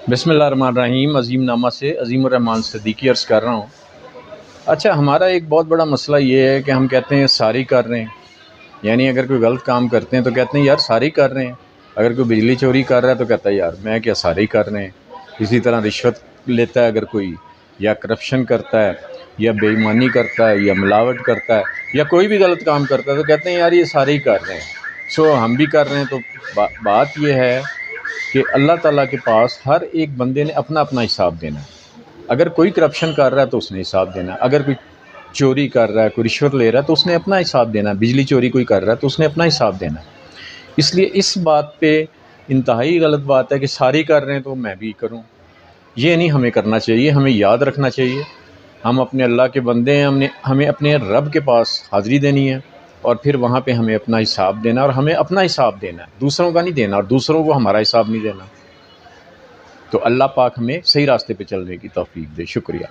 بسم اللہ الرحمن الرحیم۔ عظیم نامہ سے عظیم الرحمن صدیقی عرض کر رہا ہوں۔ اچھا، ہمارا ایک بہت بڑا مسئلہ یہ ہے کہ ہم کہتے ہیں ساری کر رہے ہیں، یعنی اگر کوئی غلط کام کرتے ہیں تو کہتے ہیں یار ساری کر رہے ہیں۔ اگر کوئی بجلی چوری کر رہا ہے تو کہتا ہے یار میں کیا ساری کر رہے ہیں۔ اسی طرح رشوت لیتا ہے اگر کوئی، یا کرپشن کرتا ہے، یا بے ایمانی کرتا ہے، یا ملاوٹ کرتا ہے، یا کوئی بھی غلط کام کرتا ہے تو کہتے ہیں یار یہ سارے ہی کر رہے ہیں، سو ہم بھی کر رہے ہیں۔ تو بات یہ ہے کہ اللہ تعالیٰ کے پاس ہر ایک بندے نے اپنا اپنا حساب دینا ہے۔ اگر کوئی کرپشن کر رہا ہے تو اس نے حساب دینا ہے، اگر کوئی چوری کر رہا ہے، کوئی رشوت لے رہا ہے تو اس نے اپنا حساب دینا ہے، بجلی چوری کوئی کر رہا ہے تو اس نے اپنا حساب دینا ہے۔ اس لیے اس بات پہ انتہائی غلط بات ہے کہ ساری کر رہے ہیں تو میں بھی کروں، یہ نہیں ہمیں کرنا چاہیے۔ ہمیں یاد رکھنا چاہیے ہم اپنے اللہ کے بندے ہیں، ہمیں اپنے رب کے پاس حاضری دینی ہے، اور پھر وہاں پہ ہمیں اپنا حساب دینا، اور ہمیں اپنا حساب دینا ہے، دوسروں کا نہیں دینا، اور دوسروں کو ہمارا حساب نہیں دینا۔ تو اللہ پاک ہمیں صحیح راستے پہ چلنے کی توفیق دے۔ شکریہ۔